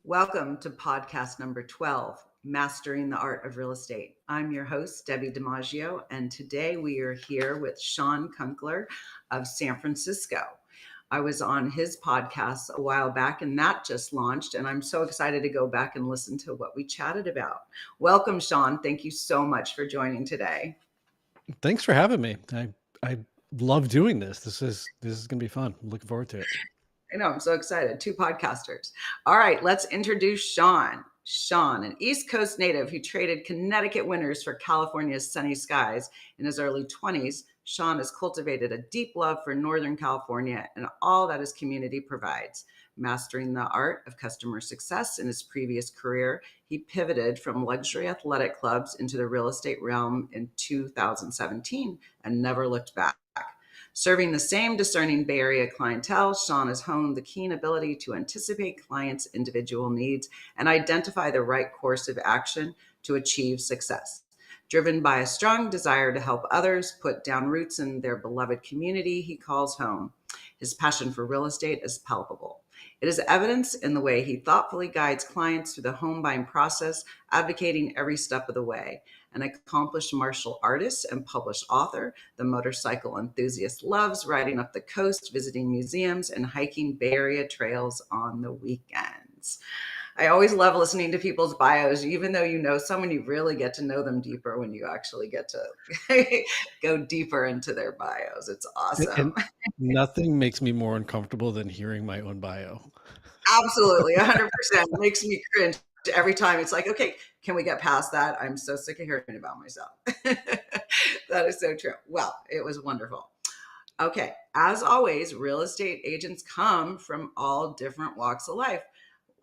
Welcome to podcast number 12, Mastering the Art of Real Estate. I'm your host, Debbi DiMaggio, and today we are here with Shawn Kunkler of San Francisco. I was on his podcast a while back, and that just launched, and I'm so excited to go back and listen to what we chatted about. Welcome, Shawn. Thank you so much for joining today. Thanks for having me. I love doing this. This is gonna be fun. I'm looking forward to it. I know, I'm so excited. Two podcasters. All right, let's introduce Shawn. Shawn, an East Coast native who traded Connecticut winters for California's sunny skies in his early 20s, Shawn has cultivated a deep love for Northern California and all that his community provides. Mastering the art of customer success in his previous career, he pivoted from luxury athletic clubs into the real estate realm in 2017 and never looked back. Serving the same discerning Bay Area clientele, Shawn has honed the keen ability to anticipate clients' individual needs and identify the right course of action to achieve success. Driven by a strong desire to help others put down roots in their beloved community he calls home, his passion for real estate is palpable. It is evidenced in the way he thoughtfully guides clients through the home buying process, advocating every step of the way. An accomplished martial artist and published author, the motorcycle enthusiast loves riding up the coast, visiting museums, and hiking Bay Area trails on the weekends. I always love listening to people's bios. Even though you know someone, you really get to know them deeper when you actually get to go deeper into their bios. It's awesome. And nothing makes me more uncomfortable than hearing my own bio. Absolutely, 100%. It makes me cringe every time. It's like, okay, can we get past that? I'm so sick of hearing about myself. That is so true. Well, it was wonderful. Okay, as always, real estate agents come from all different walks of life.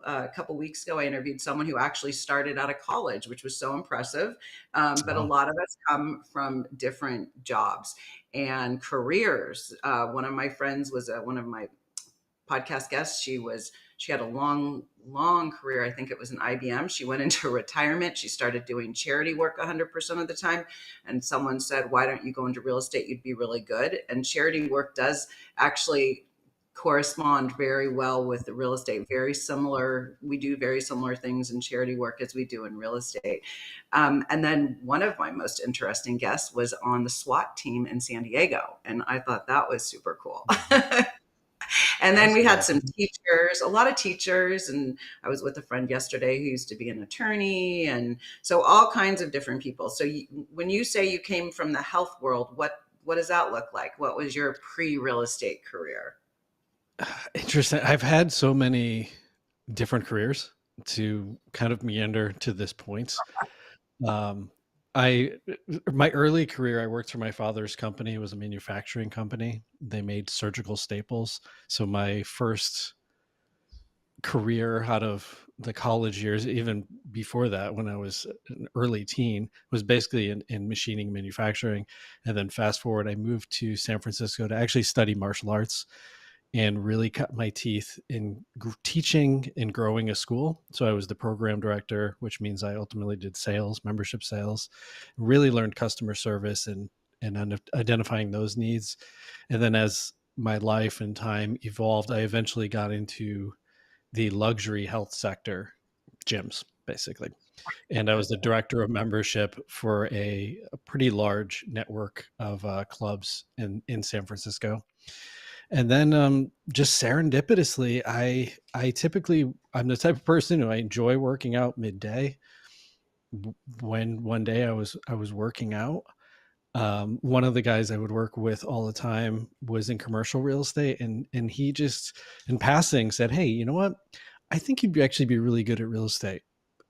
A couple weeks ago, I interviewed someone who actually started out of college, which was so impressive. But a Oh, lot of us come from different jobs and careers. One of my friends was one of my podcast guest. She had a long career. I think it was an IBM. She went into retirement. She started doing charity work 100% of the time. And someone said, why don't you go into real estate? You'd be really good. And charity work does actually correspond very well with the real estate. Very similar. We do very similar things in charity work as we do in real estate. And then one of my most interesting guests was on the SWAT team in San Diego. And I thought that was super cool. And then we had fascinating. some teachers, a lot of teachers. And I was with a friend yesterday who used to be an attorney. And so all kinds of different people. So when you say you came from the health world, what does that look like? What was your pre-real estate career? Interesting. I've had so many different careers to kind of meander to this point. Um, I my early career, I worked for my father's company. It was a manufacturing company. They made surgical staples. So my first career out of the college years, even before that, when I was an early teen, was basically in machining and manufacturing. And then fast forward, I moved to San Francisco to actually study martial arts and really cut my teeth in teaching and growing a school. So I was the program director, which means I ultimately did sales, membership sales, really learned customer service and identifying those needs. And then as my life and time evolved, I eventually got into the luxury health sector gyms, basically. And I was the director of membership for a pretty large network of clubs in San Francisco. And then just serendipitously, I'm the type of person who I enjoy working out midday. When one day I was working out, one of the guys I would work with all the time was in commercial real estate, and he just in passing said, "Hey, you know what? I think you'd actually be really good at real estate."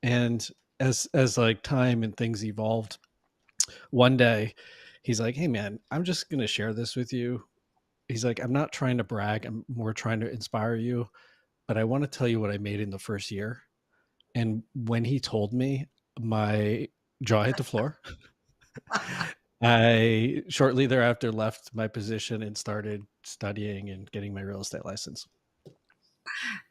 And as like time and things evolved, one day he's like, "Hey, man, I'm just gonna share this with you." He's like, "I'm not trying to brag. I'm more trying to inspire you, but I want to tell you what I made in the first year." And when he told me, my jaw hit the floor. I shortly thereafter left my position and started studying and getting my real estate license.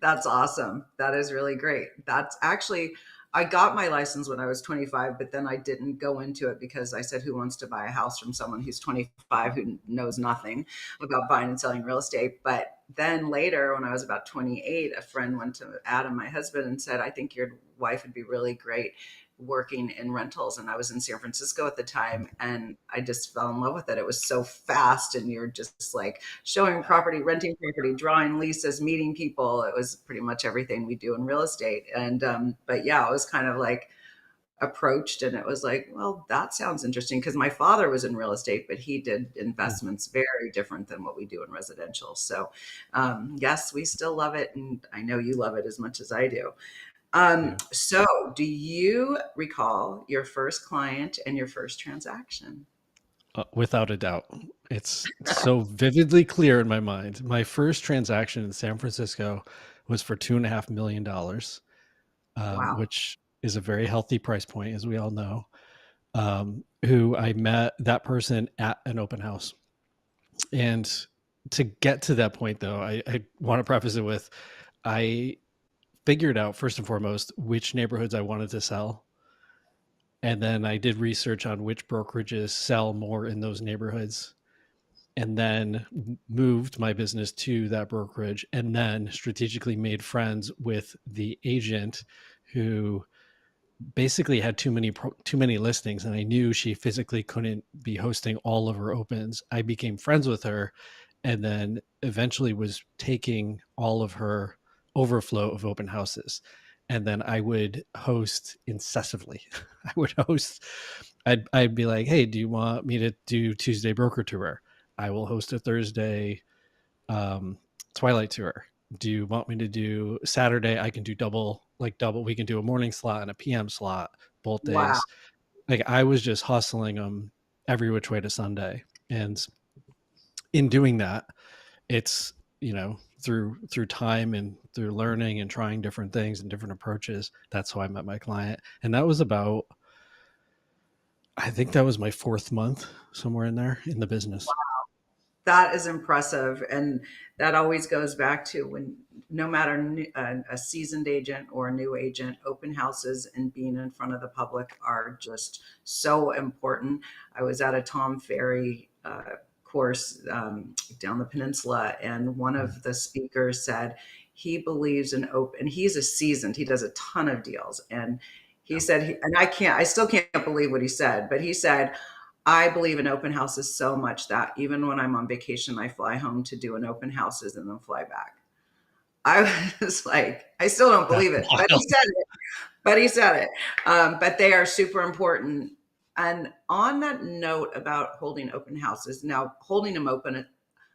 That's awesome. That is really great. That's actually, I got my license when I was 25, but then I didn't go into it because I said, who wants to buy a house from someone who's 25 who knows nothing about buying and selling real estate? But then later, when I was about 28, a friend went to Adam, my husband, and said, I think your wife would be really great working in rentals. And I was in San Francisco at the time, and I just fell in love with it. It was so fast, and you're just like showing property, renting property, drawing leases, meeting people. It was pretty much everything we do in real estate. And but yeah, it was kind of like approached, and it was like, well, that sounds interesting, because my father was in real estate, but he did Mm. investments very different than what we do in residential. So yes, we still love it, and I know you love it as much as I do. Yeah. So do you recall your first client and your first transaction? Without a doubt. It's so vividly clear in my mind. My first transaction in San Francisco was for $2.5 million, Wow. which is a very healthy price point, as we all know. Who I met that person at an open house. And to get to that point, though, I want to preface it with I figured out first and foremost which neighborhoods I wanted to sell. And then I did research on which brokerages sell more in those neighborhoods, and then moved my business to that brokerage, and then strategically made friends with the agent who basically had too many listings, and I knew she physically couldn't be hosting all of her opens. I became friends with her, and then eventually was taking all of her overflow of open houses, and then I would host incessantly. I would host. I'd be like, hey, do you want me to do Tuesday broker tour? I will host a Thursday um, Twilight tour. Do you want me to do Saturday? I can do double. We can do a morning slot and a PM slot both Wow. days. Like, I was just hustling them every which way to Sunday. And in doing that, it's, through time and through learning and trying different things and different approaches. That's how I met my client. And that was about, I think that was my fourth month, somewhere in there in the business. That is impressive. And that always goes back to when, no matter a seasoned agent or a new agent, open houses and being in front of the public are just so important. I was at a Tom Ferry course down the peninsula, and one of the speakers said he believes in open, and he's a seasoned, he does a ton of deals. And he Yeah. said, and I still can't believe what he said, but he said, I believe in open houses so much that even when I'm on vacation, I fly home to do an open houses and then fly back. I was like, I still don't That's believe it, but he wild. said it. But he said it. But they are super important. And on that note about holding open houses, now holding them open,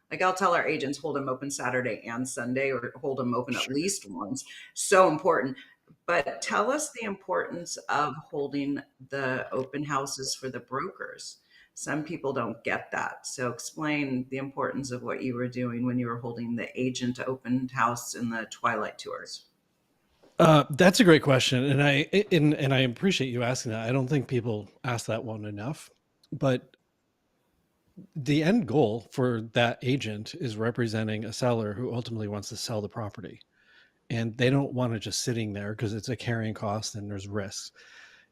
like I'll tell our agents, hold them open Saturday and Sunday, or hold them open at Sure. least once. So important. But tell us the importance of holding the open houses for the brokers. Some people don't get that. So explain the importance of what you were doing when you were holding the agent open house in the Twilight tours. That's a great question, and I appreciate you asking that. I don't think people ask that one enough, but the end goal for that agent is representing a seller who ultimately wants to sell the property, and they don't want it just sitting there because it's a carrying cost and there's risks.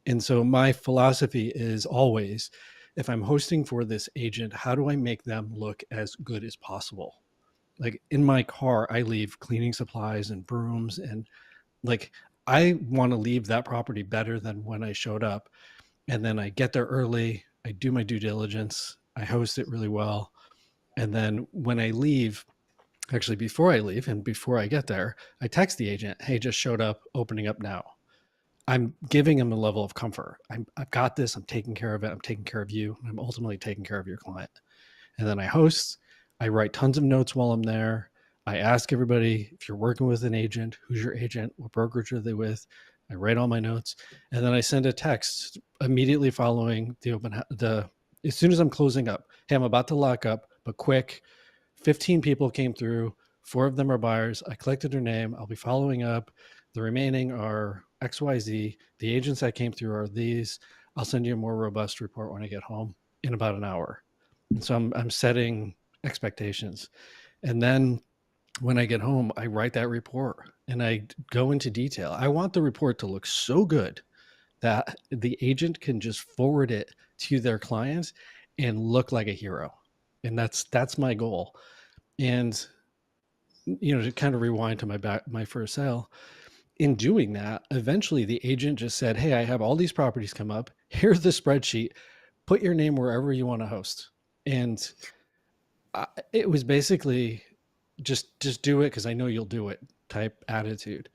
And so my philosophy is always, if I'm hosting for this agent, how do I make them look as good as possible? Like, in my car, I leave cleaning supplies and brooms, and like, I want to leave that property better than when I showed up. And then I get there early, I do my due diligence, I host it really well. And then when I leave, actually before I leave and before I get there, I text the agent, hey, just showed up, opening up now. I'm giving him a level of comfort. I've got this. I'm taking care of it. I'm taking care of you. I'm ultimately taking care of your client. And then I host. I write tons of notes while I'm there. I ask everybody, if you're working with an agent, who's your agent? What brokerage are they with? I write all my notes, and then I send a text immediately following the as soon as I'm closing up. Hey, I'm about to lock up, but quick, 15 people came through. 4 of them are buyers. I collected their name. I'll be following up. The remaining are XYZ. The agents that came through are these. I'll send you a more robust report when I get home in about an hour. And so I'm setting expectations. And then when I get home, I write that report and I go into detail. I want the report to look so good that the agent can just forward it to their clients and look like a hero. And that's my goal. And to kind of rewind to my first sale. In doing that, eventually the agent just said, "Hey, I have all these properties come up. Here's the spreadsheet. Put your name wherever you want to host." And it was basically just do it because I know you'll do it type attitude.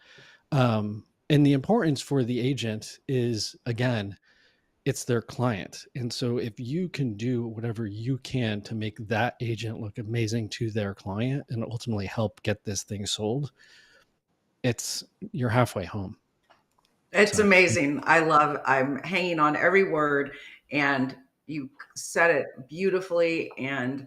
And the importance for the agent is, again, it's their client. And so if you can do whatever you can to make that agent look amazing to their client and ultimately help get this thing sold, it's you're halfway home. It's So amazing. I'm hanging on every word, and you said it beautifully. And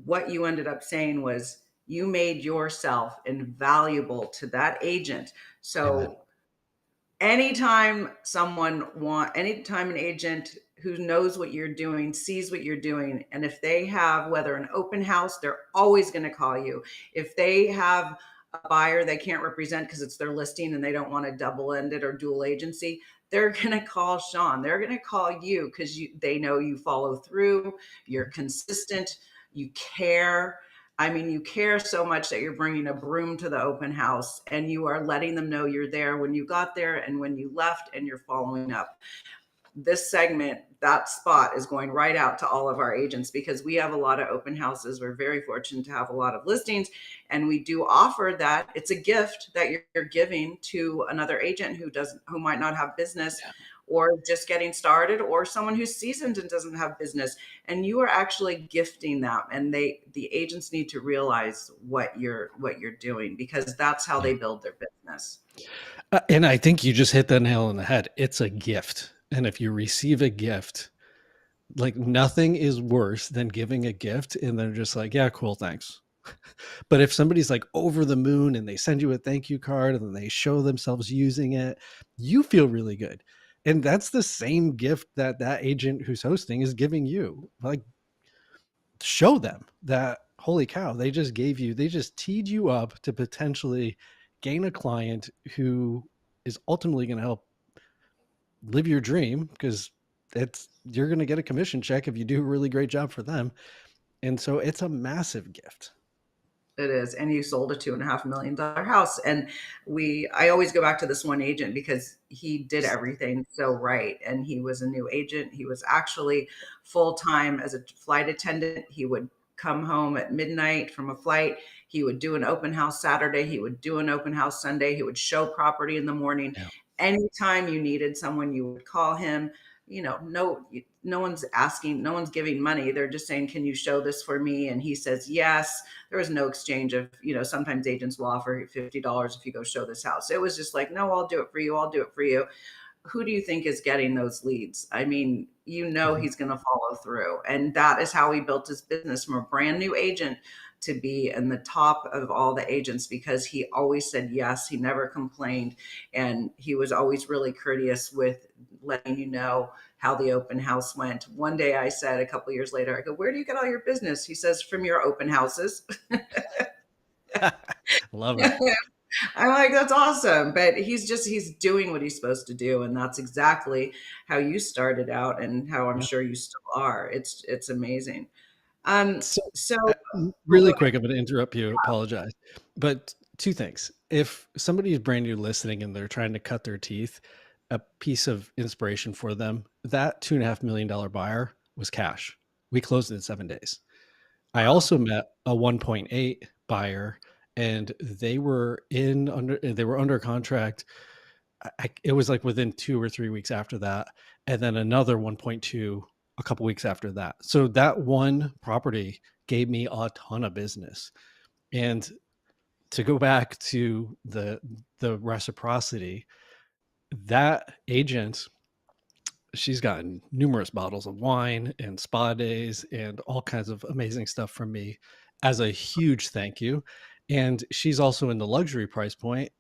what you ended up saying was you made yourself invaluable to that agent. amen. So anytime an agent who knows what you're doing sees what you're doing, and if they have, whether an open house, they're always going to call you. If they have a buyer they can't represent because it's their listing and they don't want to double ended or dual agency, they're going to call Shawn. They're going to call you because they know you follow through, you're consistent, you care. I mean, you care so much that you're bringing a broom to the open house and you are letting them know you're there when you got there and when you left, and you're following up. This segment, that spot is going right out to all of our agents because we have a lot of open houses. We're very fortunate to have a lot of listings, and we do offer that. It's a gift that you're giving to another agent who might not have business, or just getting started, or someone who's seasoned and doesn't have business, and you are actually gifting them. And the agents need to realize what you're doing, because that's how Yeah. they build their business. And I think you just hit the nail on the head. It's a gift. And if you receive a gift, like nothing is worse than giving a gift and they're just like, yeah, cool, thanks. But if somebody's like over the moon and they send you a thank you card and then they show themselves using it, you feel really good. And that's the same gift that that agent who's hosting is giving you. Like, show them that, holy cow, they just teed you up to potentially gain a client who is ultimately going to help live your dream, because it's you're going to get a commission check if you do a really great job for them. And so it's a massive gift. It is. And you sold a $2.5 million house. And I always go back to this one agent because he did everything so right. And he was a new agent. He was actually full time as a flight attendant. He would come home at midnight from a flight. He would do an open house Saturday. He would do an open house Sunday. He would show property in the morning. Yeah. Anytime you needed someone, you would call him. No one's asking, no one's giving money. They're just saying, can you show this for me? And he says, yes. There was no exchange of, sometimes agents will offer $50 if you go show this house. It was just like, no, I'll do it for you. I'll do it for you. Who do you think is getting those leads? I mean, Mhm. he's going to follow through. And that is how he built his business from a brand new agent to be in the top of all the agents, because he always said yes. He never complained. And he was always really courteous with letting you know how the open house went. One day I said, a couple of years later, I go, where do you get all your business? He says, from your open houses. Love it. I'm like, that's awesome. But he's doing what he's supposed to do. And that's exactly how you started out and how I'm Yeah. sure you still are. It's amazing. Um, So, so oh, go really quick, I'm going to interrupt you. Apologize, but two things: if somebody is brand new listening and they're trying to cut their teeth, a piece of inspiration for them: that $2.5 million buyer was cash. We closed in 7 days. I ahead. also met a 1.8 buyer, and they were under contract. It was like within 2 or 3 weeks after that, and then another 1.2 a couple weeks after that. So that one property gave me a ton of business. And to go back to the reciprocity, that agent, she's gotten numerous bottles of wine and spa days and all kinds of amazing stuff from me as a huge thank you. And she's also in the luxury price point.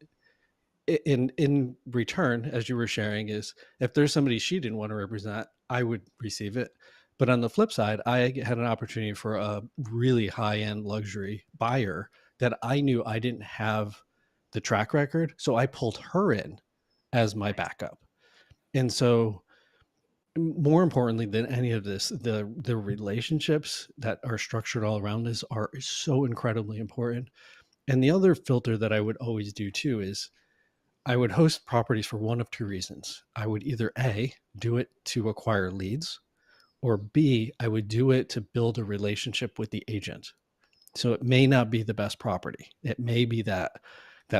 In return, as you were sharing, is if there's somebody she didn't want to represent, I would receive it. But on the flip side, I had an opportunity for a really high end luxury buyer that I knew I didn't have the track record, so I pulled her in as my backup. And so more importantly than any of this, the relationships that are structured all around us are so incredibly important. And the other filter that I would always do too is I would host properties for one of two reasons. I would either A, do it to acquire leads, or B, I would do it to build a relationship with the agent. So it may not be the best property. It may be that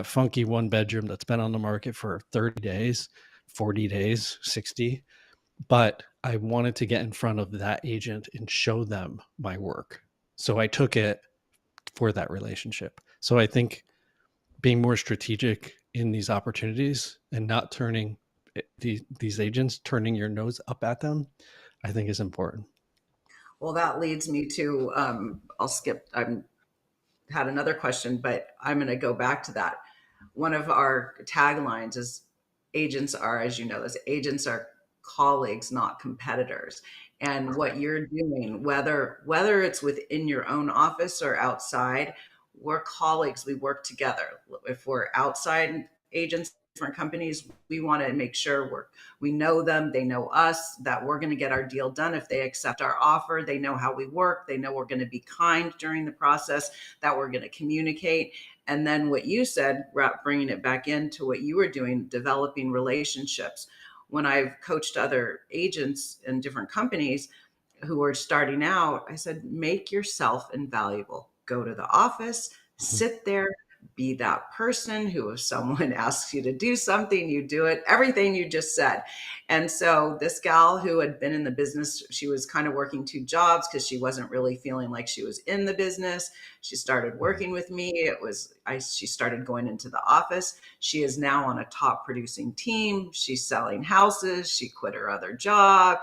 funky one bedroom that's been on the market for 30 days, 40 days, 60, but I wanted to get in front of that agent and show them my work. So I took it for that relationship. So I think being more strategic in these opportunities and not turning these agents, turning your nose up at them, I think is important. Well, that leads me to I'll skip. I'm had another question, but I'm going to go back to that. One of our taglines is agents are, as you know, this agents are colleagues, not competitors. And what you're doing, whether it's within your own office or outside, we're colleagues. We work together. If we're outside agents, different companies, we want to make sure we know them, they know us, that we're going to get our deal done. If they accept our offer, they know how we work, they know we're going to be kind during the process, that we're going to communicate. And then what you said, bringing it back into what you were doing, developing relationships. When I've coached other agents in different companies who are starting out, I said, make yourself invaluable. Go to the office, Mhm. sit there, be that person who, if someone asks you to do something, you do it, everything you just said. And so this gal who had been in the business, she was kind of working two jobs because she wasn't really feeling like she was in the business. She started Right. working with me. She started going into the office. She is now on a top producing team. She's selling houses. She quit her other job,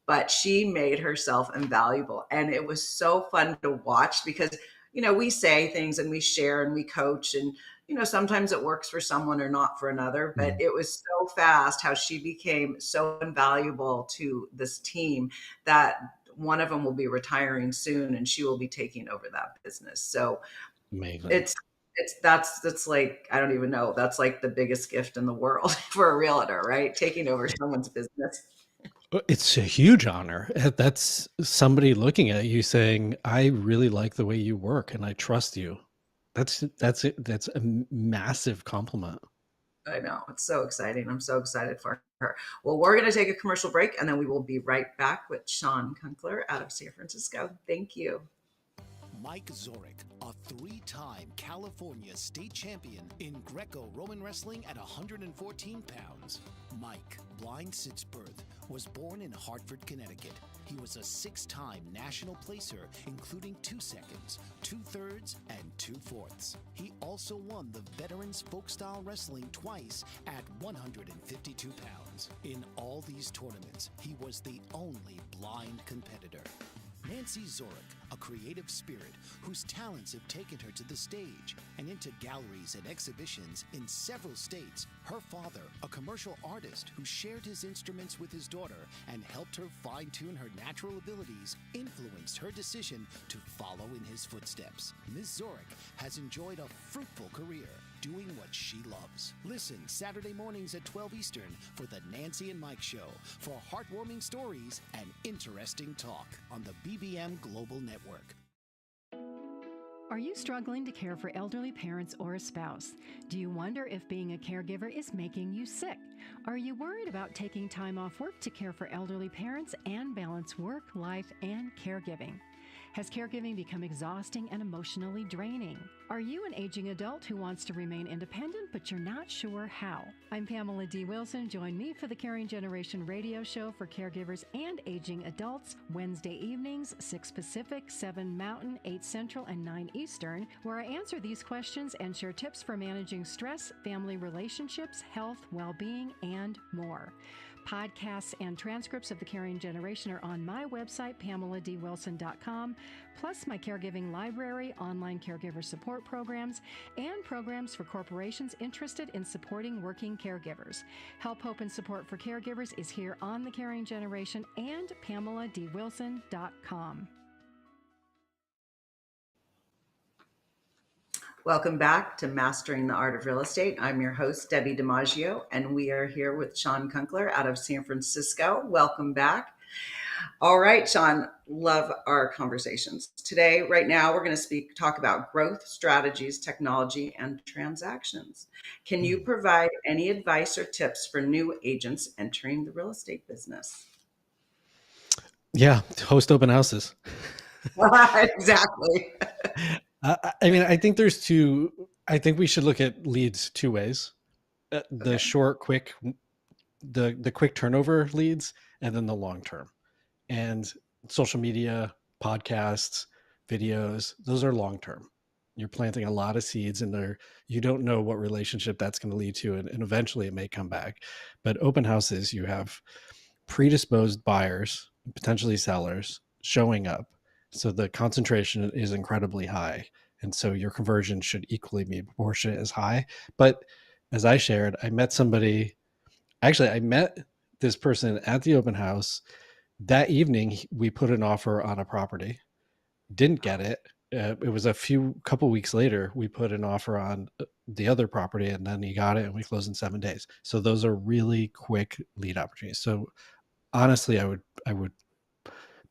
but she made herself invaluable. And it was so fun to watch because, we say things and we share and we coach, and, sometimes it works for someone or not for another, but Mhm. it was so fast how she became so invaluable to this team that one of them will be retiring soon and she will be taking over that business. So Amazing. that's like, I don't even know, that's like the biggest gift in the world for a realtor, right? Taking over someone's business. It's a huge honor. That's somebody looking at you saying, "I really like the way you work and I trust you." That's it. That's a massive compliment. I know. It's so exciting. I'm so excited for her. Well, we're going to take a commercial break and then we will be right back with Shawn Kunkler out of San Francisco. Thank you. Mike Zorek, a three-time California state champion in Greco-Roman wrestling at 114 pounds. Mike, blind since birth, was born in Hartford, Connecticut. He was a six-time national placer, including 2 seconds, 2/3, and 2/4. He also won the Veterans Folk-Style Wrestling twice at 152 pounds. In all these tournaments, he was the only blind competitor. Nancy Zorek, a creative spirit whose talents have taken her to the stage and into galleries and exhibitions in several states. Her father, a commercial artist who shared his instruments with his daughter and helped her fine-tune her natural abilities, influenced her decision to follow in his footsteps. Ms. Zorek has enjoyed a fruitful career doing what she loves. Listen Saturday mornings at 12 Eastern for the Nancy and Mike Show for heartwarming stories and interesting talk on the BBM Global Network. Are you struggling to care for elderly parents or a spouse? Do you wonder if being a caregiver is making you sick? Are you worried about taking time off work to care for elderly parents and balance work, life, and caregiving? Has caregiving become exhausting and emotionally draining? Are you an aging adult who wants to remain independent, but you're not sure how? I'm Pamela D. Wilson. Join me for the Caring Generation radio show for caregivers and aging adults, Wednesday evenings, 6 Pacific, 7 Mountain, 8 Central, and 9 Eastern, where I answer these questions and share tips for managing stress, family relationships, health, well-being, and more. Podcasts and transcripts of The Caring Generation are on my website, PamelaDWilson.com, plus my caregiving library, online caregiver support programs, and programs for corporations interested in supporting working caregivers. Help, hope, and support for caregivers is here on The Caring Generation and PamelaDWilson.com. Welcome back to Mastering the Art of Real Estate. I'm your host, Debbi DiMaggio, and we are here with Shawn Kunkler out of San Francisco. Welcome back. All right, Shawn, love our conversations. Today, right now, we're going to talk about growth, strategies, technology, and transactions. Can you provide any advice or tips for new agents entering the real estate business? Yeah, host open houses. Exactly. I mean, I think I think we should look at leads two ways. The Okay. short, quick, the quick turnover leads, and then the long term. And social media, podcasts, videos, those are long term. You're planting a lot of seeds in there. You don't know what relationship that's going to lead to, and eventually it may come back. But open houses, you have predisposed buyers, potentially sellers, showing up. So the concentration is incredibly high. And so your conversion should equally be proportionate as high. But as I shared, I met this person at the open house. That evening, we put an offer on a property, didn't get it. It was couple weeks later, we put an offer on the other property, and then he got it and we closed in 7 days. So those are really quick lead opportunities. So honestly, I would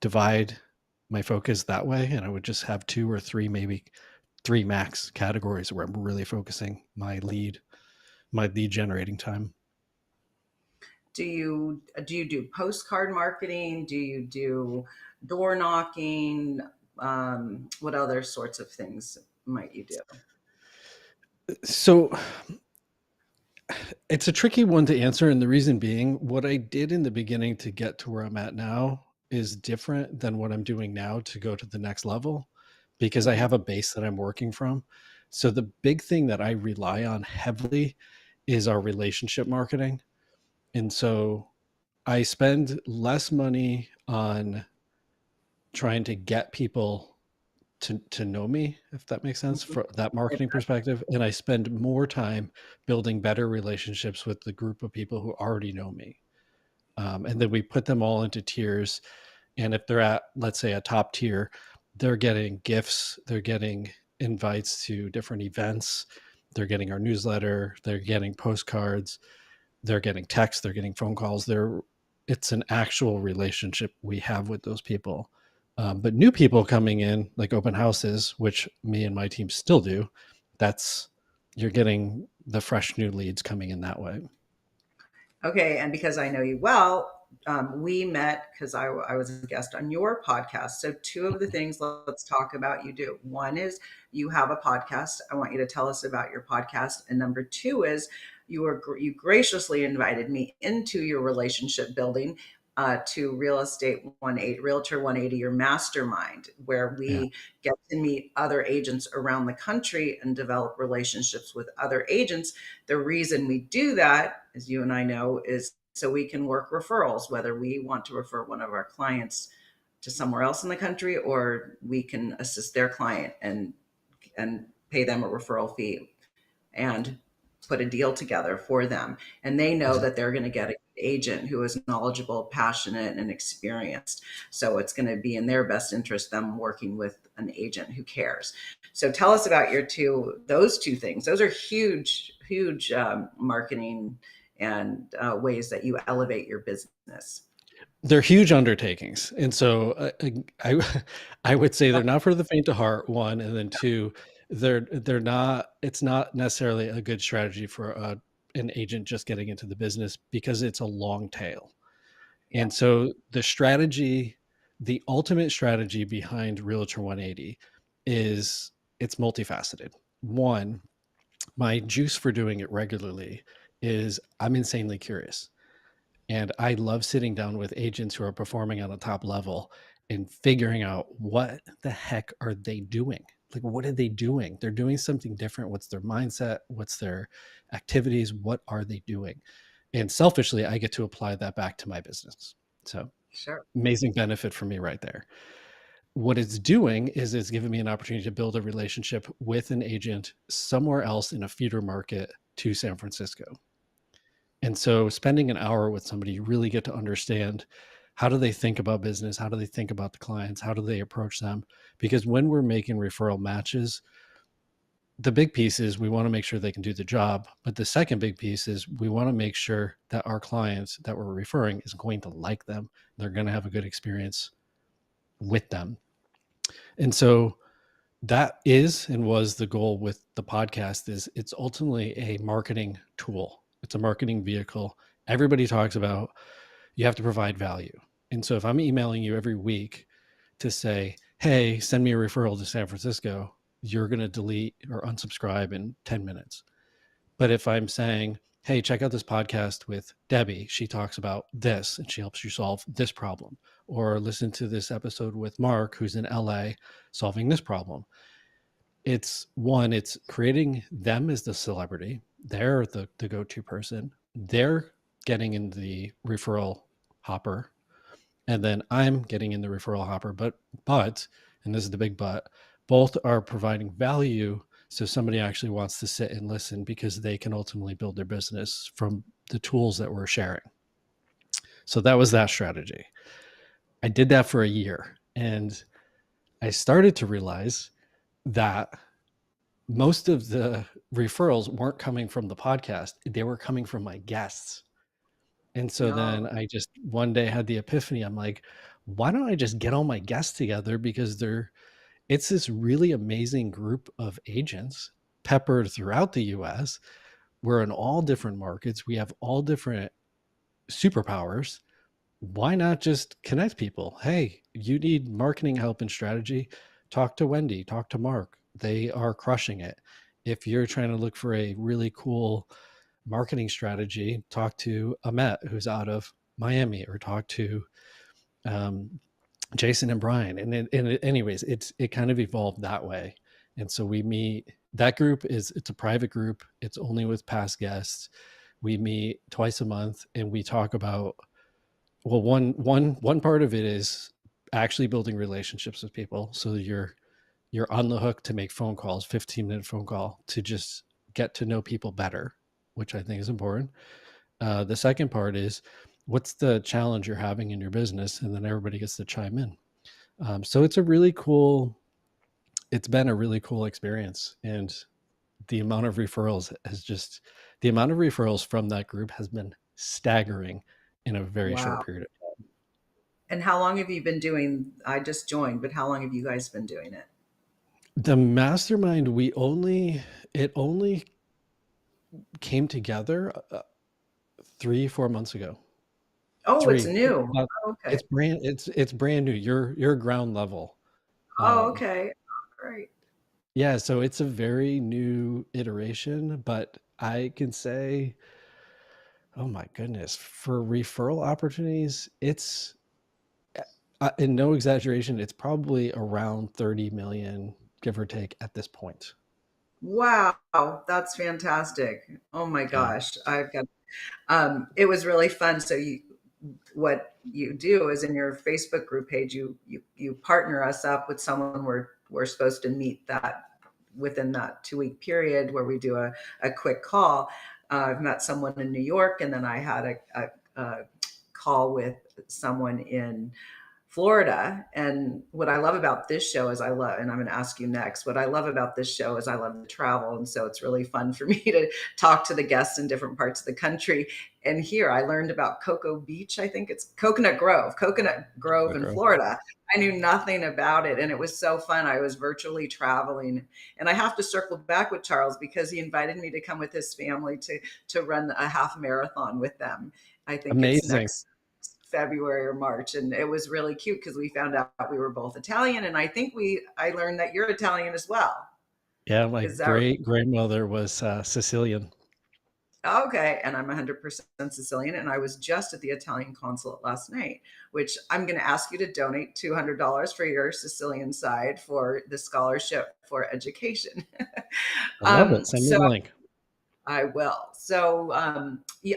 divide my focus that way, and I would just have 2 or 3, maybe 3 max categories where I'm really focusing my lead generating time. Do you do postcard marketing? Do you do door knocking? What other sorts of things might you do? So it's a tricky one to answer, and the reason being, what I did in the beginning to get to where I'm at now is different than what I'm doing now to go to the next level, because I have a base that I'm working from. So the big thing that I rely on heavily is our relationship marketing. And so I spend less money on trying to get people to know me, if that makes sense, Mhm. for that marketing perspective. And I spend more time building better relationships with the group of people who already know me. And then we put them all into tiers. And if they're at, let's say, a top tier, they're getting gifts, they're getting invites to different events, they're getting our newsletter, they're getting postcards, they're getting texts, they're getting phone calls. It's an actual relationship we have with those people. But new people coming in, like open houses, which me and my team still do, you're getting the fresh new leads coming in that way. Okay, and because I know you well, we met because I was a guest on your podcast. So two of the things let's talk about you do. One is you have a podcast. I want you to tell us about your podcast. And number two is you graciously invited me into your relationship building to Realtor 180, your mastermind, where Yeah. we get to meet other agents around the country and develop relationships with other agents. The reason we do that, as you and I know, is so we can work referrals, whether we want to refer one of our clients to somewhere else in the country, or we can assist their client and pay them a referral fee and put a deal together for them. And they know that they're going to get an agent who is knowledgeable, passionate, and experienced. So it's going to be in their best interest, them working with an agent who cares. So tell us about those two things. Those are huge marketing and ways that you elevate your business. They're huge undertakings. And so I would say they're not for the faint of heart, one, and then two, it's not necessarily a good strategy for an agent just getting into the business, because it's a long tail. Yeah. And so the ultimate strategy behind Realtor 180 is it's multifaceted. One, my juice for doing it regularly is I'm insanely curious. And I love sitting down with agents who are performing on a top level and figuring out what the heck are they doing? Like, what are they doing? They're doing something different. What's their mindset? What's their activities? What are they doing? And selfishly, I get to apply that back to my business. So Sure. amazing benefit for me right there. What it's doing is it's giving me an opportunity to build a relationship with an agent somewhere else in a feeder market to San Francisco. And so spending an hour with somebody, you really get to understand, how do they think about business? How do they think about the clients? How do they approach them? Because when we're making referral matches, the big piece is we want to make sure they can do the job. But the second big piece is we want to make sure that our clients that we're referring is going to like them. They're going to have a good experience with them. And so that is and was the goal with the podcast. Is it's ultimately a marketing tool. It's a marketing vehicle. Everybody talks about you have to provide value. And so if I'm emailing you every week to say, hey, send me a referral to San Francisco, you're going to delete or unsubscribe in 10 minutes. But if I'm saying, hey, check out this podcast with Debbi, she talks about this and she helps you solve this problem, or listen to this episode with Mark, who's in LA solving this problem. It's creating them as the celebrity. They're the go-to person. They're getting in the referral hopper. And then I'm getting in the referral hopper. But, and this is the big but, both are providing value. So somebody actually wants to sit and listen because they can ultimately build their business from the tools that we're sharing. So that was that strategy. I did that for a year. And I started to realize that most of the referrals weren't coming from the podcast. They were coming from my guests. And so then I just one day had the epiphany. I'm like, why don't I just get all my guests together? Because it's this really amazing group of agents peppered throughout the US. We're in all different markets. We have all different superpowers. Why not just connect people? Hey, you need marketing help and strategy? Talk to Wendy, talk to Mark. They are crushing it. If you're trying to look for a really cool marketing strategy, talk to Amet, who's out of Miami, or talk to Jason and Brian. And anyways, it kind of evolved that way. And so we meet. That group it's a private group. It's only with past guests. We meet twice a month and we talk about, well, one part of it is actually building relationships with people. So you're on the hook to make phone calls, 15-minute phone call, to just get to know people better, which I think is important. The second part is, what's the challenge you're having in your business? And then everybody gets to chime in. So it's been a really cool experience. And the amount of referrals from that group has been staggering in a very short period of time. And how long have you been doing? I just joined, but how long have you guys been doing it? The mastermind, it only came together 3-4 months ago. Oh, it's new. Okay. It's brand new. You're ground level. Okay. Great. Yeah, so it's a very new iteration, but I can say, oh my goodness, for referral opportunities, it's in no exaggeration, it's probably around 30 million, give or take, at this point. Wow, that's fantastic. Oh my Yeah. gosh. I've got it was really fun. So what you do is in your Facebook group page, you partner us up with someone we're supposed to meet that within that 2-week period where we do a quick call. I've met someone in New York, and then I had a call with someone in Florida. And what I love about this show is and I'm going to ask you next, what I love about this show is I love to travel. And so it's really fun for me to talk to the guests in different parts of the country. And here I learned about Cocoa Beach. I think it's Coconut Grove in Florida. I knew nothing about it. And it was so fun. I was virtually traveling, and I have to circle back with Charles because he invited me to come with his family to run a half marathon with them. I think it's next February or March. And it was really cute because we found out we were both Italian. And I learned that you're Italian as well. Yeah, my great grandmother was Sicilian. Okay. And I'm 100% Sicilian. And I was just at the Italian consulate last night, which I'm going to ask you to donate $200 for your Sicilian side for the scholarship for education. I love it. Send me the link. I will. So,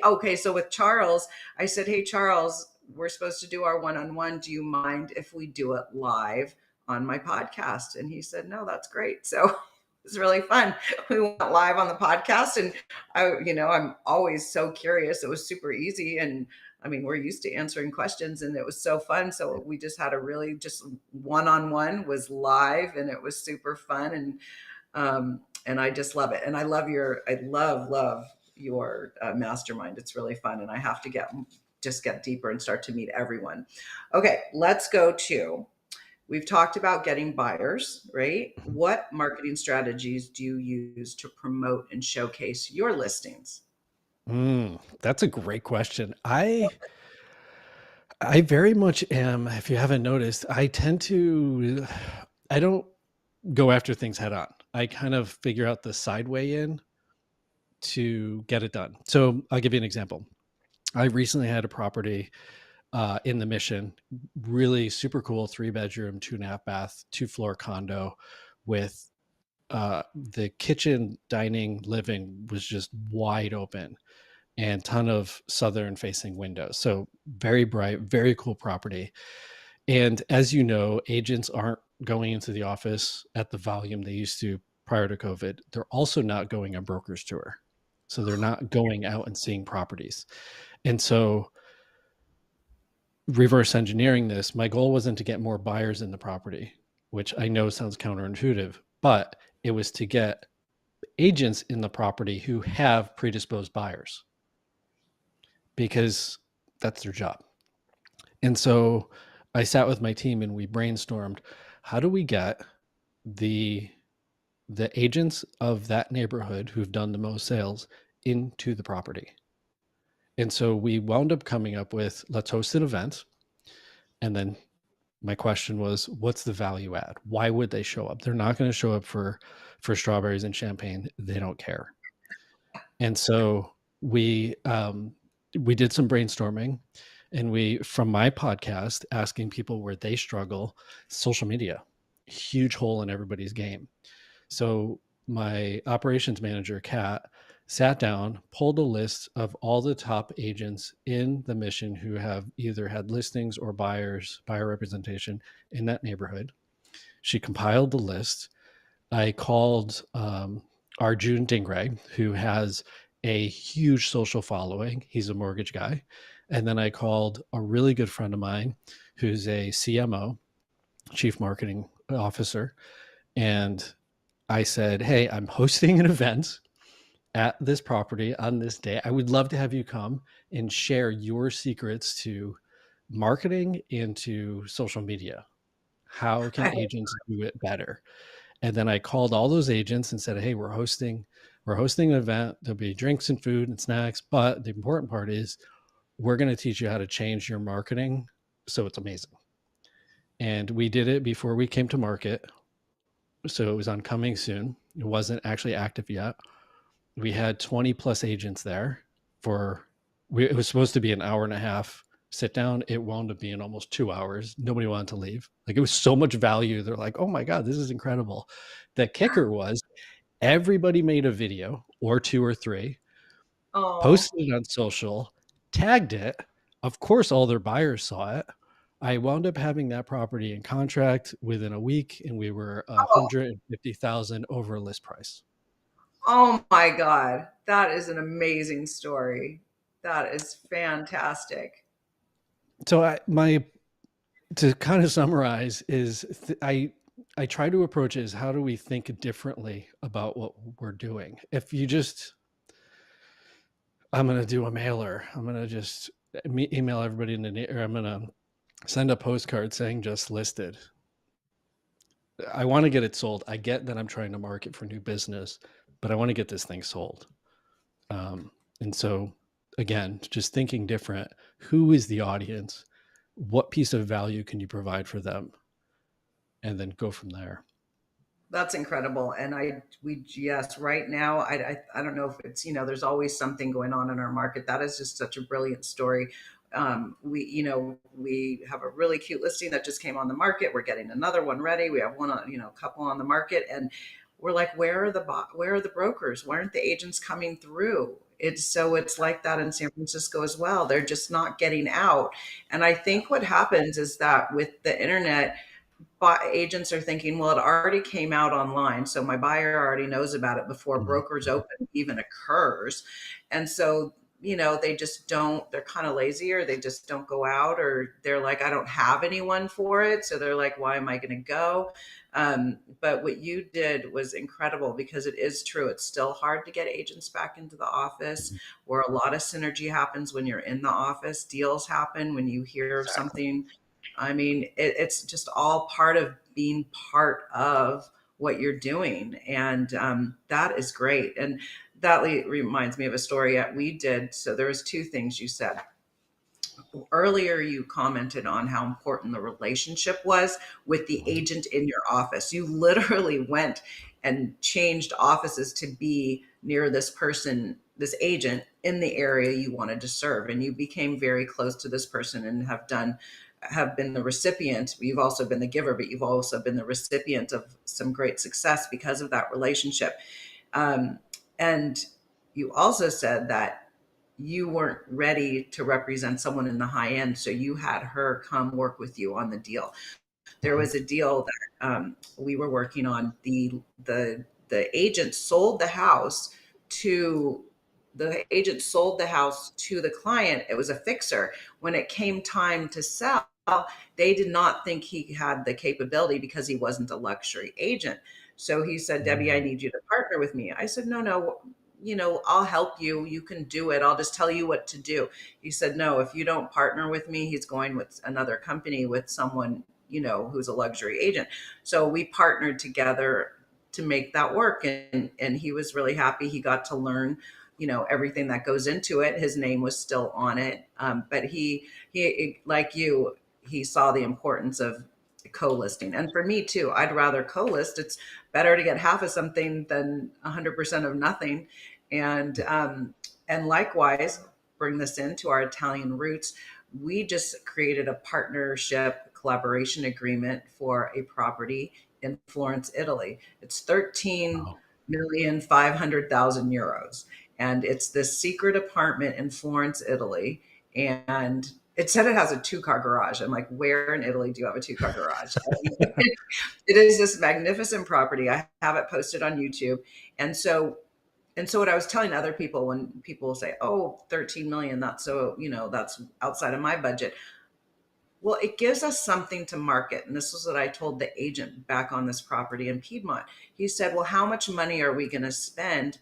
okay. So with Charles, I said, hey, Charles, we're supposed to do our one-on-one. Do you mind if we do it live on my podcast? And he said, no, that's great. So it's really fun. We went live on the podcast, and I'm always so curious. It was super easy. And I mean, we're used to answering questions, and it was so fun. So we just had just one-on-one was live, and it was super fun. And And I just love it. And I love your mastermind. It's really fun. And I have to get deeper and start to meet everyone. Okay, let's go to, we've talked about getting buyers, right? What marketing strategies do you use to promote and showcase your listings? That's a great question. I very much am, if you haven't noticed, I don't go after things head on. I kind of figure out the side way in to get it done. So I'll give you an example. I recently had a property in the Mission, really super cool, 3-bedroom, 2.5 bath, 2-floor condo with the kitchen, dining, living was just wide open and ton of southern facing windows. So very bright, very cool property. And as you know, agents aren't going into the office at the volume they used to prior to COVID. They're also not going on broker's tour. So they're not going out and seeing properties. And so reverse engineering this, my goal wasn't to get more buyers in the property, which I know sounds counterintuitive, but it was to get agents in the property who have predisposed buyers because that's their job. And so I sat with my team and we brainstormed, how do we get the agents of that neighborhood who've done the most sales into the property? And so we wound up coming up with, let's host an event. And then my question was, what's the value add? Why would they show up? They're not going to show up for strawberries and champagne. They don't care. And so we did some brainstorming, and we, from my podcast, asking people where they struggle, social media, huge hole in everybody's game. So my operations manager, Kat, sat down, pulled a list of all the top agents in the Mission who have either had listings or buyer representation in that neighborhood. She compiled the list. I called Arjun Dingray, who has a huge social following. He's a mortgage guy. And then I called a really good friend of mine who's a CMO, Chief Marketing Officer. And I said, hey, I'm hosting an event at this property on this day. I would love to have you come and share your secrets to marketing and to social media. How can agents do it better? And then I called all those agents and said, hey, we're hosting an event. There'll be drinks and food and snacks. But the important part is we're going to teach you how to change your marketing so it's amazing. And we did it before we came to market. So it was on coming soon. It wasn't actually active yet. We had 20 plus agents there it was supposed to be an hour and a half sit down. It wound up being almost 2 hours. Nobody wanted to leave. Like, it was so much value. They're like, oh my God, this is incredible. The kicker was everybody made a video or 2 or 3, posted it on social, tagged it. Of course, all their buyers saw it. I wound up having that property in contract within a week, and we were 150,000 over list price. Oh my God. That is an amazing story. That is fantastic. So to kind of summarize is I try to approach it as, how do we think differently about what we're doing? If you just, I'm going to do a mailer, I'm going to just email everybody or I'm going to send a postcard saying just listed. I want to get it sold. I get that I'm trying to market for new business, but I want to get this thing sold. And so again, just thinking different. Who is the audience? What piece of value can you provide for them? And then go from there. That's incredible. And yes, right now, I don't know if it's, there's always something going on in our market. That is just such a brilliant story. We have a really cute listing that just came on the market. We're getting another one ready. We have one, a couple on the market, and we're like, where are the brokers? Why aren't the agents coming through? It's like that in San Francisco as well. They're just not getting out. And I think what happens is that with the internet, agents are thinking, well, it already came out online, so my buyer already knows about it before broker's open even occurs. And so they just don't, they're kind of lazy, or they just don't go out, or they're like, I don't have anyone for it. So they're like, why am I going to go? But what you did was incredible, because it is true. It's still hard to get agents back into the office, where a lot of synergy happens when you're in the office. Deals happen when you hear of Exactly. something. I mean, it's just all part of being part of what you're doing. And that is great. And that reminds me of a story that we did. So there was two things you said. Earlier, you commented on how important the relationship was with the agent in your office. You literally went and changed offices to be near this person, this agent in the area you wanted to serve. And you became very close to this person, and have been the recipient. You've also been the giver, but you've also been the recipient of some great success because of that relationship. And you also said that you weren't ready to represent someone in the high end, so you had her come work with you on the deal. There Mhm. was a deal that we were working on. The agent sold the house to the client. It was a fixer. When it came time to sell, they did not think he had the capability, because he wasn't a luxury agent. So he said, Debbie, I Mm. need you to partner with me. I said, no, I'll help you. You can do it. I'll just tell you what to do. He said, no, if you don't partner with me, he's going with another company, with someone, who's a luxury agent. So we partnered together to make that work. And he was really happy. He got to learn, everything that goes into it. His name was still on it. But he, like you, he saw the importance of co-listing. And for me too, I'd rather co-list. It's better to get half of something than 100% of nothing. And likewise, bring this into our Italian roots. We just created a partnership collaboration agreement for a property in Florence, Italy. It's 13,500,000 euros. And it's this secret apartment in Florence, Italy. And it said it has a 2-car garage. I'm like, where in Italy do you have a 2-car garage? It is this magnificent property. I have it posted on YouTube. And so what I was telling other people, when people say, oh, 13 million, that's so, that's outside of my budget. Well, it gives us something to market. And this was what I told the agent back on this property in Piedmont. He said, well, how much money are we going to spend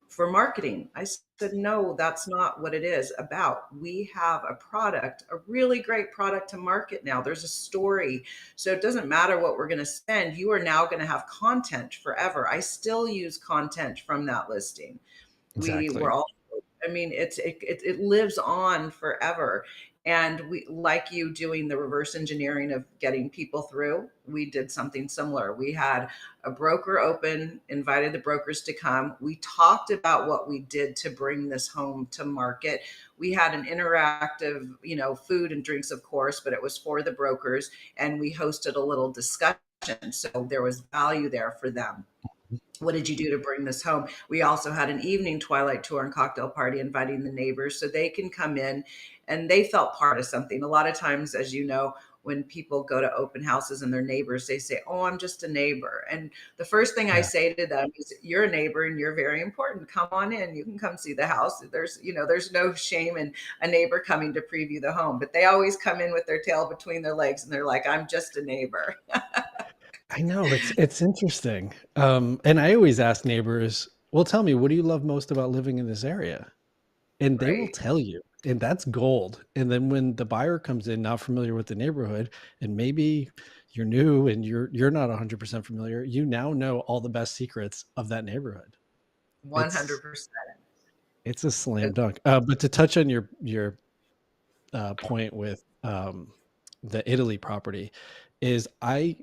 for marketing? I said, no, that's not what it is about. We have a product, a really great product to market now. There's a story. So it doesn't matter what we're going to spend. You are now going to have content forever. I still use content from that listing. We were Exactly. all, I mean, it lives on forever. And we, like you, doing the reverse engineering of getting people through, we did something similar. We had a broker open, invited the brokers to come. We talked about what we did to bring this home to market. We had an interactive, food and drinks, of course, but it was for the brokers. And we hosted a little discussion. So there was value there for them. What did you do to bring this home? We also had an evening twilight tour and cocktail party, inviting the neighbors so they can come in and they felt part of something. A lot of times, as you know, when people go to open houses and their neighbors, they say, oh, I'm just a neighbor. And the first thing I Yeah. say to them is, you're a neighbor and you're very important. Come on in. You can come see the house. There's no shame in a neighbor coming to preview the home, but they always come in with their tail between their legs and they're like, I'm just a neighbor. I know it's interesting. And I always ask neighbors, well, tell me, what do you love most about living in this area? And they will Right. tell you, and that's gold. And then when the buyer comes in, not familiar with the neighborhood, and maybe you're new and you're not 100% familiar, you now know all the best secrets of that neighborhood. It's 100%. it's a slam dunk. But to touch on your point with the Italy property, is I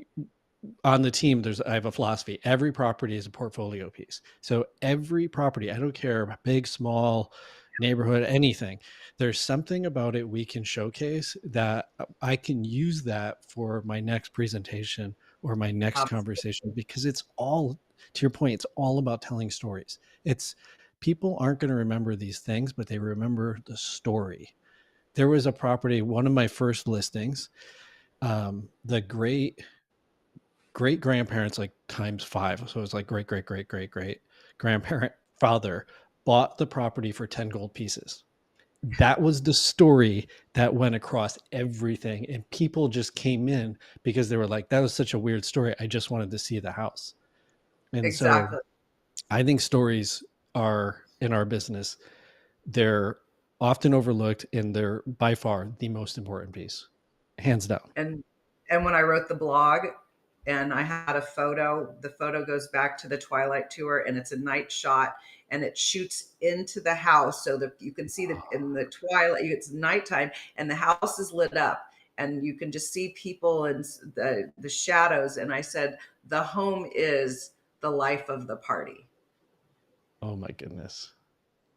on the team, I have a philosophy. Every property is a portfolio piece. So every property, I don't care, big, small, neighborhood, anything, there's something about it we can showcase that I can use that for my next presentation or my next conversation, because it's all, to your point, it's all about telling stories. It's People aren't going to remember these things, but they remember the story. There was a property, one of my first listings, the great grandparents, like times five. So it was like great grandparent father bought the property for 10 gold pieces. that was the story that went across everything. And people just came in because they were like, that was such a weird story. I just wanted to see the house. And so Exactly. I think stories are in our business. They're often overlooked and they're by far the most important piece, hands down. And when I wrote the blog and I had a photo, the photo goes back to the Twilight tour and it's a night shot and it shoots into the house so that you can see that in the twilight, it's nighttime and the house is lit up and you can just see people and the shadows. And I said, the home is the life of the party. Oh my goodness.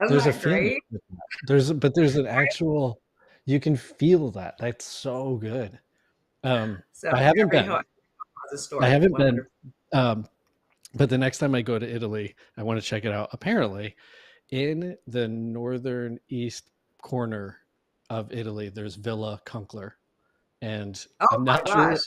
Isn't There's a that feeling great? with that. There's an actual, you can feel that. That's so good. So I haven't every been. home has a I story. haven't been. 100. But the next time I go to Italy, I want to check it out. Apparently, in the northern east corner of Italy, there's Villa Kunkler. And Oh I'm my not sure gosh.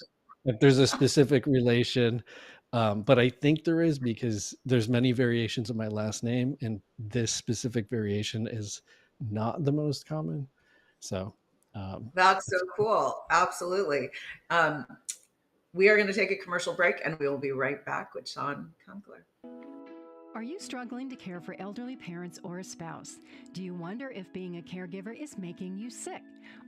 if there's a specific relation, but I think there is because there's many variations of my last name, and this specific variation is not the most common. So That's so it's cool. Absolutely. Um, we are going to take a commercial break and we will be right back with Shawn Kunkler. Are you struggling to care for elderly parents or a spouse? Do you wonder if being a caregiver is making you sick?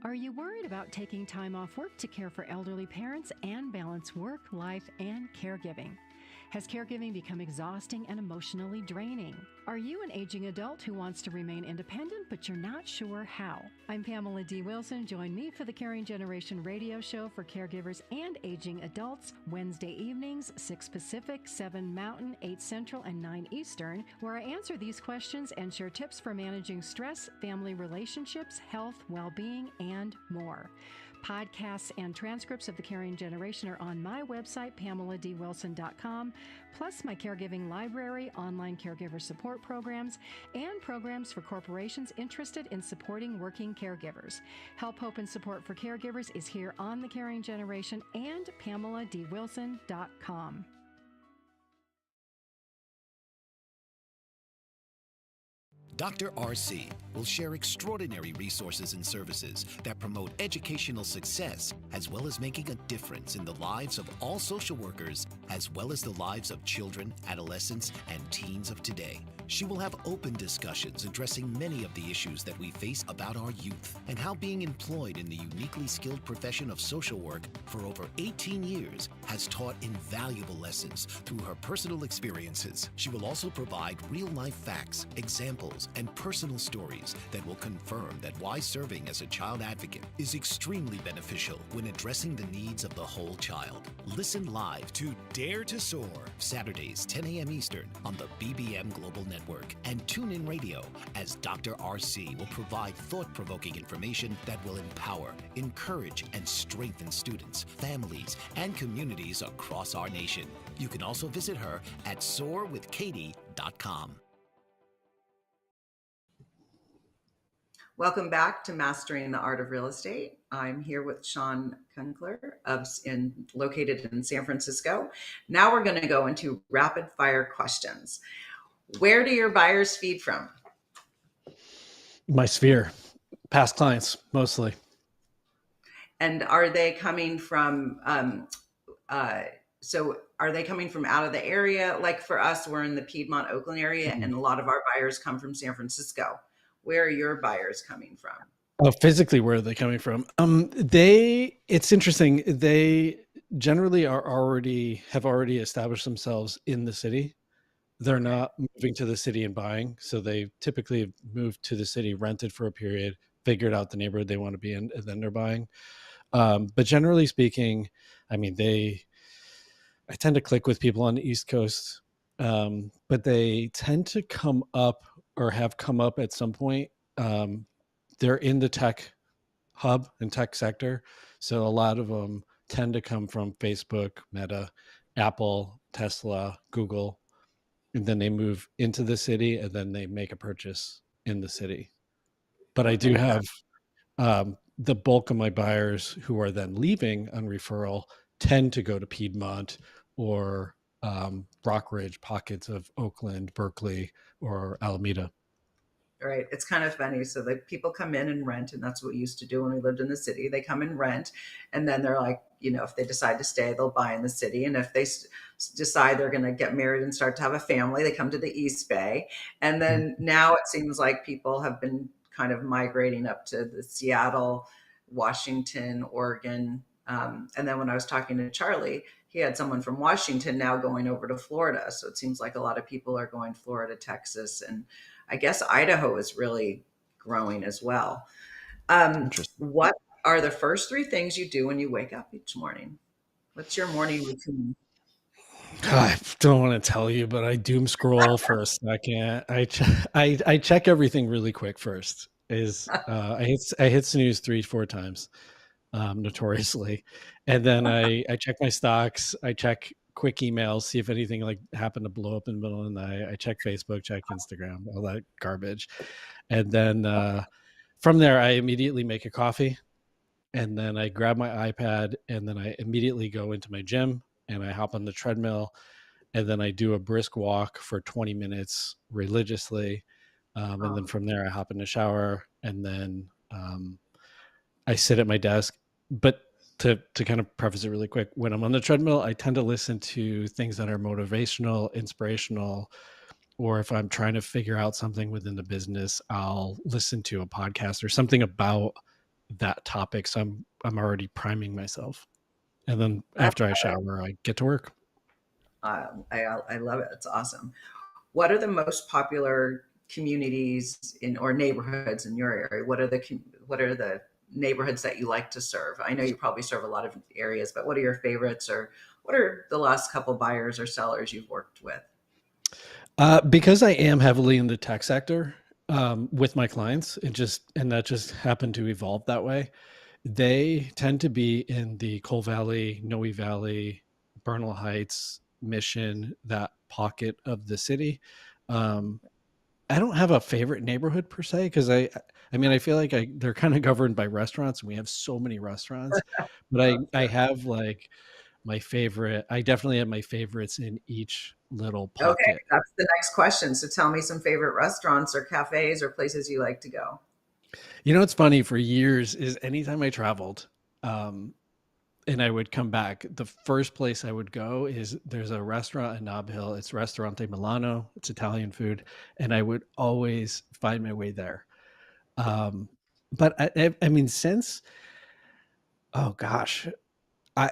Are you worried about taking time off work to care for elderly parents and balance work, life, and caregiving? Has caregiving become exhausting and emotionally draining? Are you an aging adult who wants to remain independent but you're not sure how? I'm Pamela D. Wilson. Join me for the Caring Generation radio show for caregivers and aging adults, Wednesday evenings, 6 Pacific, 7 Mountain, 8 Central, and 9 Eastern, where I answer these questions and share tips for managing stress, family relationships, health, well-being, and more. Podcasts and transcripts of The Caring Generation are on my website, PamelaDWilson.com, plus my caregiving library, online caregiver support programs, and programs for corporations interested in supporting working caregivers. Help, hope, and support for caregivers is here on The Caring Generation and PamelaDWilson.com. Dr. RC will share extraordinary resources and services that promote educational success, as well as making a difference in the lives of all social workers, as well as the lives of children, adolescents, and teens of today. She will have open discussions addressing many of the issues that we face about our youth and how being employed in the uniquely skilled profession of social work for over 18 years has taught invaluable lessons through her personal experiences. She will also provide real-life facts, examples, and personal stories that will confirm that why serving as a child advocate is extremely beneficial when addressing the needs of the whole child. Listen live to Dare to Soar, Saturdays, 10 a.m. Eastern on the BBM Global Network, and tune in radio as Dr. RC will provide thought-provoking information that will empower, encourage, and strengthen students, families, and communities across our nation. You can also visit her at soarwithkatie.com. Welcome back to Mastering the Art of Real Estate. I'm here with Shawn Kunkler, located in San Francisco. Now we're going to go into rapid fire questions. Where do your buyers feed from? my sphere, past clients mostly. And are they coming from, so are they coming from out of the area? Like for us, we're in the Piedmont, Oakland area, and a lot of our buyers come from San Francisco. Where are your buyers coming from? Oh, physically, where are they coming from? It's interesting. They generally have already established themselves in the city. They're Okay. not moving to the city and buying. So they typically moved to the city, rented for a period, figured out the neighborhood they want to be in, and then they're buying. But generally speaking, I mean, I tend to click with people on the East Coast, but they tend to come up or have come up at some point. They're in the tech hub and tech sector. So a lot of them tend to come from Facebook, Meta, Apple, Tesla, Google, and then they move into the city and then they make a purchase in the city. But I do Okay. have the bulk of my buyers who are then leaving on referral tend to go to Piedmont or Rockridge, pockets of Oakland, Berkeley, or Alameda. right? It's kind of funny. So the people come in and rent, and that's what we used to do when we lived in the city. They come and rent, and then they're like, if they decide to stay, they'll buy in the city. And if they decide they're going to get married and start to have a family, they come to the East Bay. And then now it seems like people have been kind of migrating up to the Seattle, Washington, Oregon. And then when I was talking to Charlie, he had someone from Washington now going over to Florida. So it seems like a lot of people are going Florida, Texas, and I guess Idaho is really growing as well. Interesting. What are the first three things you do when you wake up each morning? What's your morning routine? I don't want to tell you, but I doom scroll for a second. I check everything really quick first. I hit snooze 3-4 times, notoriously, and then I check my stocks. I check quick emails, see if anything like happened to blow up in the middle of the night. I check Facebook, check Instagram, all that garbage, and then from there I immediately make a coffee, and then I grab my iPad, and then I immediately go into my gym and I hop on the treadmill, and then I do a brisk walk for 20 minutes religiously. And then from there, I hop in the shower, and then I sit at my desk. But to kind of preface it really quick, when I'm on the treadmill, I tend to listen to things that are motivational, inspirational, or if I'm trying to figure out something within the business, I'll listen to a podcast or something about that topic. So I'm already priming myself. And then after I shower, I get to work. I love it. It's awesome. What are the most popular communities or neighborhoods in your area? What are the neighborhoods that you like to serve? I know you probably serve a lot of areas, but what are your favorites, or what are the last couple buyers or sellers you've worked with? Because I am heavily in the tech sector with my clients, and that just happened to evolve that way. They tend to be in the Coal Valley, Noe Valley, Bernal Heights, Mission, that pocket of the city. I don't have a favorite neighborhood per se, because I feel like they're kind of governed by restaurants, and we have so many restaurants. But I have like my favorite. I definitely have my favorites in each little Okay, pocket. that's the next question. So tell me some favorite restaurants or cafes or places you like to go. What's funny for years is anytime I traveled, and I would come back, the first place I would go is there's a restaurant in Nob Hill. It's Ristorante Milano. It's Italian food, and I would always find my way there. But since, oh gosh, I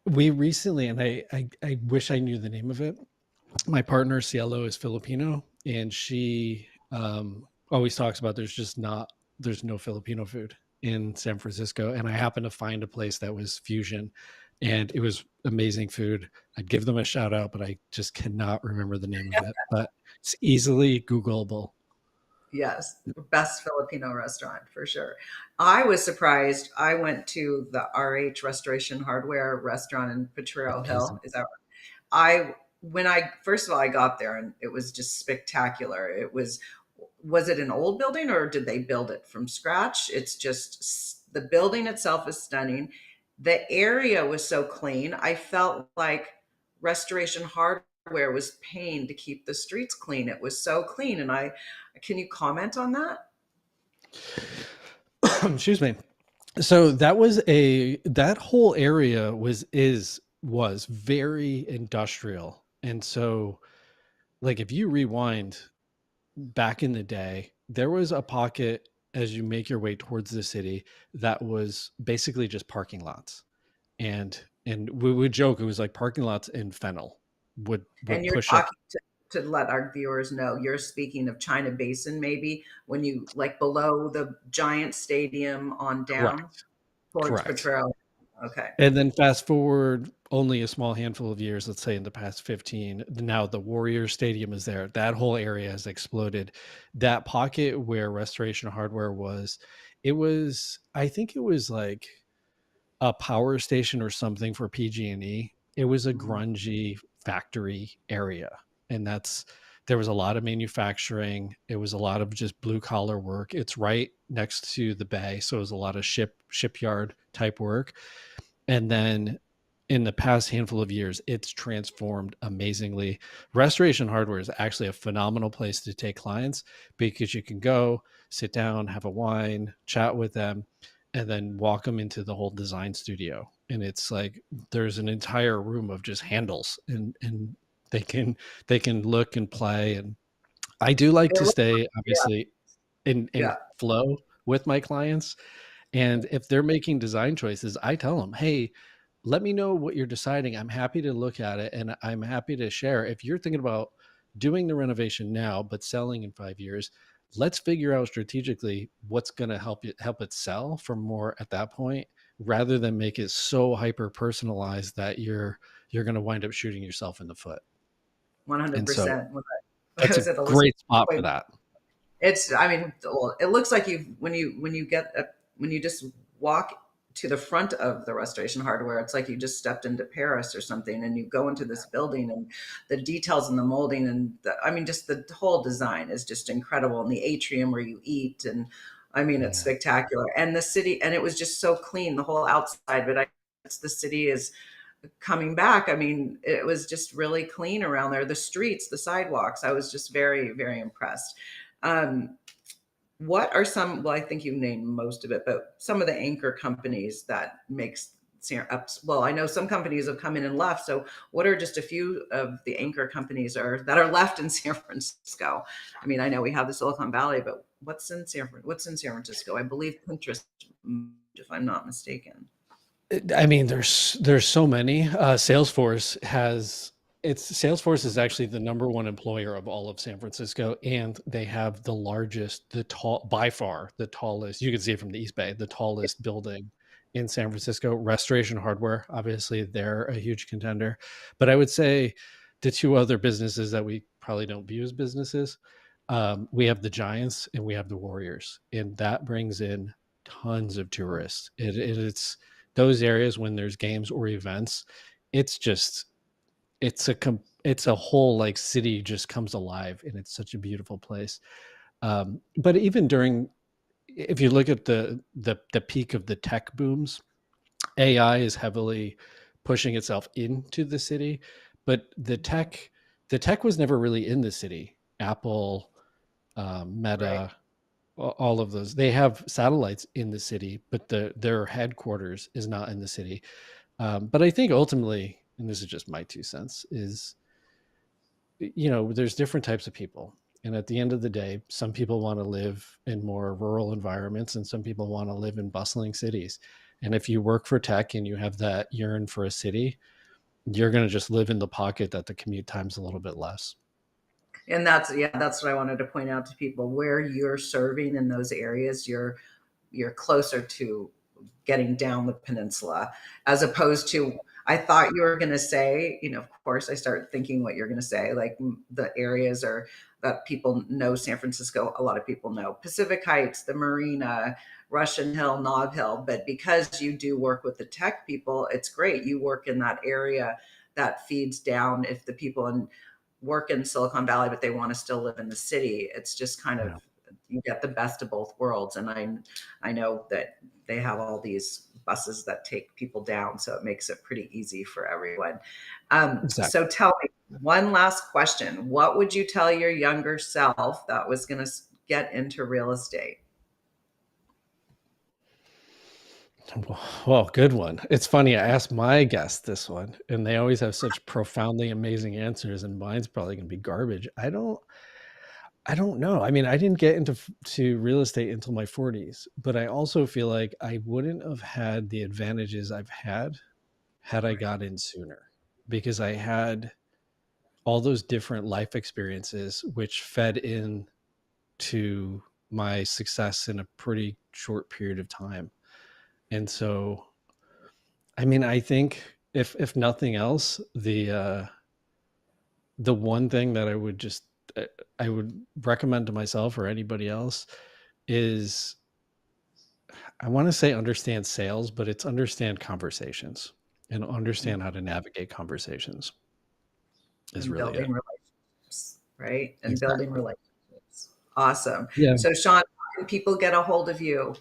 we recently, and I wish I knew the name of it. My partner Cielo is Filipino, and she always talks about there's no Filipino food in San Francisco, and I happened to find a place that was fusion, and it was amazing food. I'd give them a shout out, but I just cannot remember the name of it. But it's easily Googleable. Yes, best Filipino restaurant for sure. I was surprised. I went to the RH Restoration Hardware restaurant in Potrero Hill. Amazing. Is that I when I first of all I got there, and it was just spectacular. Was it an old building, or did they build it from scratch? It's just the building itself is stunning. The area was so clean. I felt like Restoration Hardware was paying to keep the streets clean. It was so clean, and I can you comment on that? Excuse me. So that whole area was very industrial. And so, like, if you rewind back in the day, there was a pocket as you make your way towards the city that was basically just parking lots. And we would joke it was like parking lots in Fennel would And you're push up. talking to let our viewers know, you're speaking of China Basin, maybe when you like below the giant stadium on down Correct. towards Correct. Potrero. Okay. And then fast forward only a small handful of years, let's say in the past 15, now the Warriors Stadium is there. That whole area has exploded. That pocket where Restoration Hardware was, I think it was like a power station or something for PG&E. It was a Mhm. grungy factory area. And there was a lot of manufacturing. It was a lot of just blue collar work. It's right next to the bay. So it was a lot of shipyard type work. And then in the past handful of years, it's transformed amazingly. Restoration Hardware is actually a phenomenal place to take clients because you can go, sit down, have a wine, chat with them, and then walk them into the whole design studio. And it's like there's an entire room of just handles, and they can look and play. And I do like It to looks, stay yeah, obviously in yeah, flow with my clients. And if they're making design choices, I tell them, hey, let me know what you're deciding. I'm happy to look at it and I'm happy to share. If you're thinking about doing the renovation now, but selling in 5 years, let's figure out strategically what's going to help it sell for more at that point, rather than make it so hyper personalized that you're going to wind up shooting yourself in the foot. And so 100%. that's a Was it Elizabeth? great spot for that. It's, I mean, well, it looks like when you just walk to the front of the Restoration Hardware, it's like you just stepped into Paris or something, and you go into this building, and the details and the molding and I mean, just the whole design is just incredible. And the atrium where you eat, and I mean, it's Yeah, spectacular. And the city, and it was just so clean, the whole outside. But the city is coming back. I mean, it was just really clean around there. The streets, the sidewalks. I was just very, very impressed. Um, what are some, well, I think you named most of it, but some of the anchor companies that makes well, I know some companies have come in and left. So what are just a few of the anchor companies that are left in San Francisco? I mean, I know we have the Silicon Valley, but what's in San Francisco? I believe Pinterest, if I'm not mistaken. I mean, there's so many. Salesforce is actually the number one employer of all of San Francisco, and they have by far the tallest. You can see it from the East Bay, the tallest building in San Francisco. Restoration Hardware, obviously, they're a huge contender. But I would say the two other businesses that we probably don't view as businesses, we have the Giants and we have the Warriors, and that brings in tons of tourists. It's those areas when there's games or events, it's just it's a whole like city just comes alive, and it's such a beautiful place. But even during, if you look at the peak of the tech booms, AI is heavily pushing itself into the city, but the tech was never really in the city. Apple, Right. Meta, all of those, they have satellites in the city, but their headquarters is not in the city. But I think ultimately, and this is just my 2 cents, is, there's different types of people. And at the end of the day, some people want to live in more rural environments and some people want to live in bustling cities. And if you work for tech and you have that yearn for a city, you're going to just live in the pocket that the commute time's a little bit less. And that's what I wanted to point out to people. Where you're serving in those areas, you're closer to getting down the peninsula, as opposed to, I thought you were going to say, of course I start thinking what you're going to say, like the areas are that people know San Francisco. A lot of people know Pacific Heights, the Marina, Russian Hill, Nob Hill. But because you do work with the tech people, it's great. You work in that area that feeds down. If the people work in Silicon Valley, but they want to still live in the city, it's just kind of, Yeah, you get the best of both worlds. And I know that they have all these buses that take people down, so it makes it pretty easy for everyone. exactly. So tell me one last question. What would you tell your younger self that was going to get into real estate? Well, good one. It's funny. I asked my guests this one, and they always have such profoundly amazing answers, and mine's probably going to be garbage. I don't know. I mean, I didn't get to real estate until my 40s, but I also feel like I wouldn't have had the advantages I've had I Right. got in sooner, because I had all those different life experiences which fed in to my success in a pretty short period of time. And so, I mean, I think if nothing else, the one thing that I would recommend to myself or anybody else is, I want to say understand sales, but it's understand conversations and understand how to navigate conversations is And really building it. relationships, right? And building relationships. Awesome. Yeah. So Shawn, how can people get a hold of you?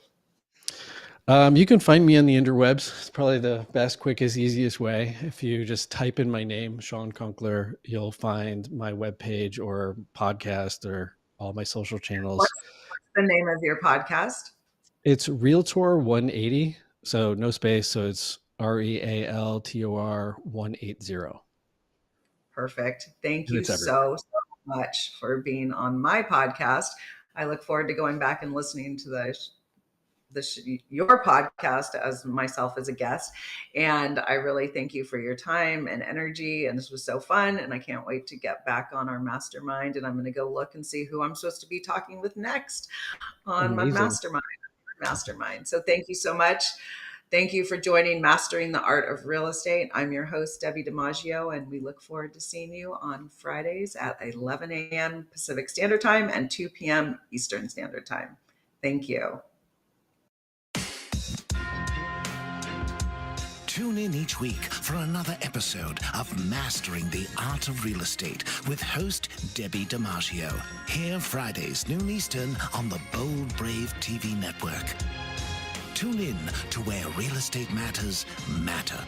You can find me on the interwebs. It's probably the best, quickest, easiest way. If you just type in my name, Shawn Kunkler, you'll find my webpage or podcast or all my social channels. What's the name of your podcast? It's Realtor 180. So no space. So it's REALTOR 180. Perfect. Thank And you it's everywhere. so much for being on my podcast. I look forward to going back and listening to your podcast as myself as a guest. And I really thank you for your time and energy. And this was so fun. And I can't wait to get back on our mastermind. And I'm going to go look and see who I'm supposed to be talking with next on my Amazing. mastermind. So thank you so much. Thank you for joining Mastering the Art of Real Estate. I'm your host, Debbi DiMaggio, and we look forward to seeing you on Fridays at 11 a.m. Pacific Standard Time and 2 p.m. Eastern Standard Time. Thank you. Tune in each week for another episode of Mastering the Art of Real Estate with host Debbi DiMaggio. Here Fridays, noon Eastern on the Bold Brave TV network. Tune in to where real estate matters matter.